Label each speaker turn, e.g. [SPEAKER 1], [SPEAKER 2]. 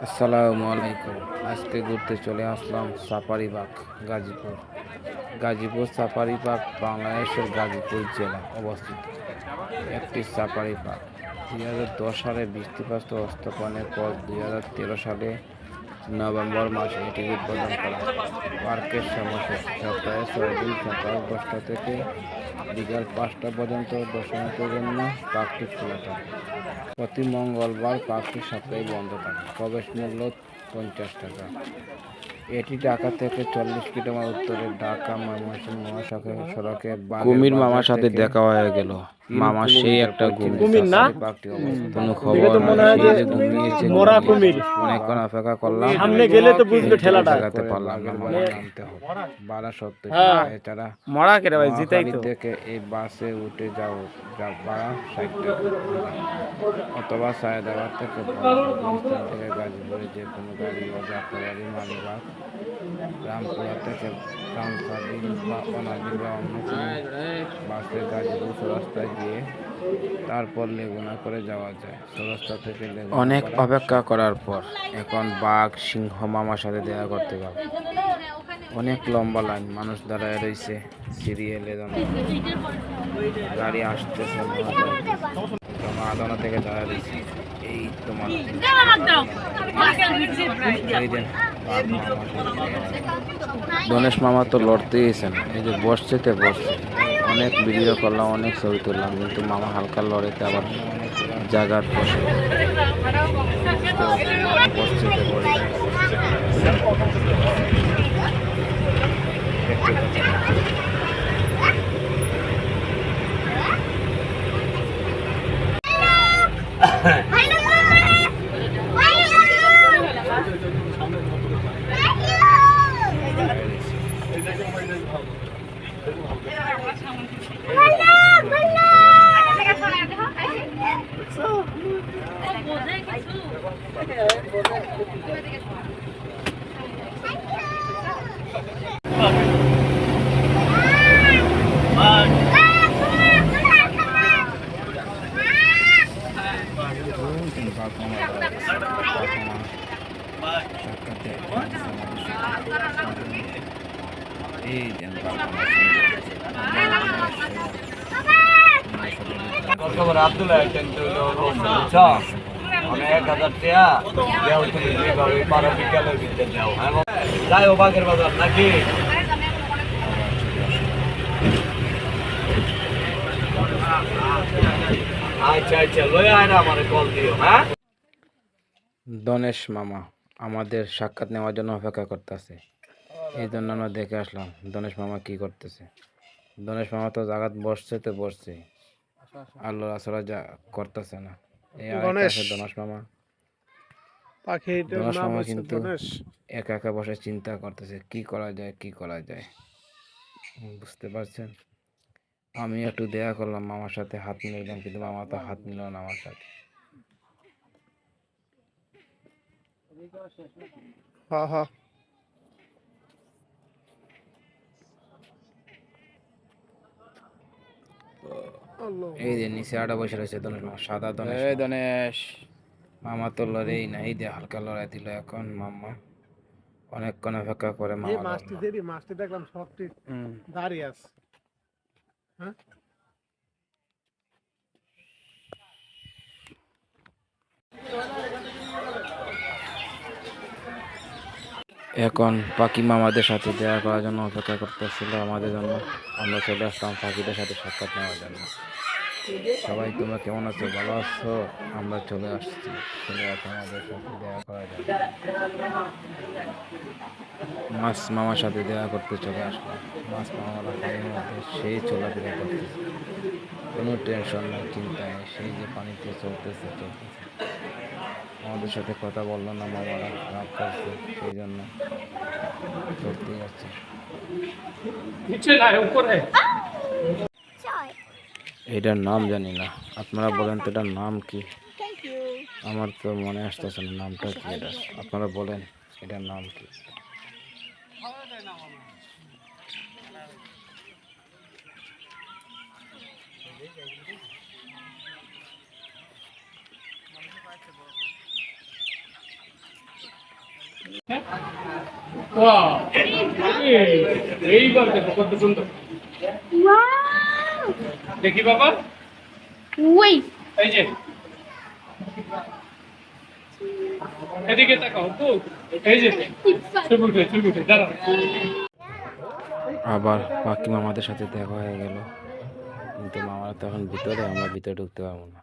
[SPEAKER 1] আসসালামু আলাইকুম। আজকে ঘুরতে চলে আসলাম safari park Gazipur. Gazipur safari park বাংলাদেশের গাজীপুর জেলা অবস্থিত একটি সাফারি পার্ক। 2010 সালে বৃষ্টিপাত স্থাপনের পর 2013 সালে নভেম্বর মাসে এটি উদ্বোধন করা হয়। পার্কের সময়সূচি সপ্তাহে 6 দিন সকাল 10টা থেকে বিকাল 5টা পর্যন্ত দর্শনার্থীদের জন্য পার্কটি খোলা থাকে। প্রতি মঙ্গলবার পার্কটি সাপ্তাহিক বন্ধ থাকে। প্রবেশ মূল্য 50 টাকা। এটি ঢাকা থেকে 40 কিলোমিটার উত্তরে ঢাকা ময়মনসিংহ মহাসড়কে কুমির মামার সাথে দেখা হয়ে গেল। মামা সেই একটা
[SPEAKER 2] কুমির না
[SPEAKER 1] কোনো খবর ঘুমিয়েছে। অনেকক্ষণ অপেক্ষা করলাম,
[SPEAKER 2] সামনে গেলে তো বুঝবে ঠেলাটা
[SPEAKER 1] দেখাতে পারলাম না। মামা নামতে হবে বাড়া সত্য। এছাড়া
[SPEAKER 2] মরা কেটে ভাই জিতাই
[SPEAKER 1] মহাখালী
[SPEAKER 2] তো
[SPEAKER 1] থেকে এই বাসে উঠে যাও ভাড়া 60 টাকা অথবা সায়দাবাদ থেকে গুলিস্তান থেকে গাজীপুরে যে কোনো গাড়ি ও যাত্রাবাড়ি মালিবাগ রামপুরা থেকে রামসাবিল বা অনাবিল বা অন্য কোনো বাসে গাজীপুর চৌরাস্তায় গিয়ে তারপর লেগুনা করে যাওয়া যায়। চৌরাস্তা থেকে অনেক অপেক্ষা করার পর এখন বাঘ সিংহ মামার সাথে দেখা করতে পারবো। অনেক লম্বা লাইন, মানুষ দাঁড়ায় রয়েছে সিরিয়ালে। গাড়ি আসতেছে, আদানা থেকে দাঁড়ায় রয়েছে। এই তোমার গণেশ মামা তো লড়তেইছেন, এই যে বসছে তে বসছে। অনেক ভিডিও করলাম, অনেক ছবি তুললাম, কিন্তু মামা হালকা লড়েতে আবার জায়গার বসে বসছে তে বসছে।
[SPEAKER 3] আব্দুল্লাহ আমি 1000 টাকা দেও, তুমি যেভাবে পারো বিকালের ভিতরে দাও। যাই ও বাগের বাজার নাকি আচ্ছা আচ্ছা লই আয় না, আমার কল দিও। হ্যাঁ,
[SPEAKER 1] দনেশ মামা আমাদের সাক্ষাৎ নেওয়ার জন্য অপেক্ষা করতেছে, এই জন্য আমরা দেখে আসলাম দনেশ মামা কি করতেছে। দনেশ মামা তো জায়গা বসছে তো বসছে, আল্লাহ আসরা যা করতেছে না। এই আরেকটা আছে দনেশ মামা। দনেশ মামা কিন্তু একা একা বসে চিন্তা করতেছে কি করা যায়, কি করা যায়। বুঝতে পারছেন? আমি একটু দেখা করলাম মামার সাথে, হাত মিলাইলাম, কিন্তু মামা তো হাত মিলল না আমার সাথে।
[SPEAKER 2] হ্যাঁ হ্যাঁ
[SPEAKER 1] এই যে নিচে আটা বসে রয়েছে দনেশ মামা, সাদা দনেশ মামা তো লড়েই না। এই যে হালকা লড়াই দিল এখন মামা। অনেকক্ষণ অপেক্ষা করে মামা
[SPEAKER 2] মাছটি দেখলাম সবটি দাঁড়িয়ে আছে। হ্যাঁ
[SPEAKER 1] এখন পাখি মামাদের সাথে দেখা করার জন্য অপেক্ষা করতেছিল আমাদের জন্য। আমরা চলে আসলাম পাখিদের সাথে সাক্ষাৎ নেওয়ার জন্য। সবাই তোমরা কেমন আছো, ভালো আছো? আমরা চলে আসছি, চলে আসো আমাদের সাথে দেখা করার জন্য। মাছ মামার সাথে দেখা করতে চলে আসলাম। মাছ মামারা পানির মধ্যে সেই চলাফেরা করতেছে, কোনো টেনশন নাই, চিন্তা নেই, সেই যে পানিতে চলতেছে। আমাদের সাথে কথা বললো না, মামারা রাগ করছে, সেই জন্য চলতে যাচ্ছে। এটার নাম জানি না, আপনারা বলেন তো এটার নাম কি? আমার তো মনে আসতেছে না নামটা কি এটা, আপনারা বলেন এটার নাম কি?
[SPEAKER 4] এইবার দেখো কত সুন্দর। দেখি বাবা, এই যে এদিকে তাকাও তো, এই যে ছবি উঠে দাঁড়াও।
[SPEAKER 1] আবার পাখি মামাদের সাথে দেখা হয়ে গেল, কিন্তু মামারা তো এখন ভিতরে, আমরা ভিতরে ঢুকতে পারবো না।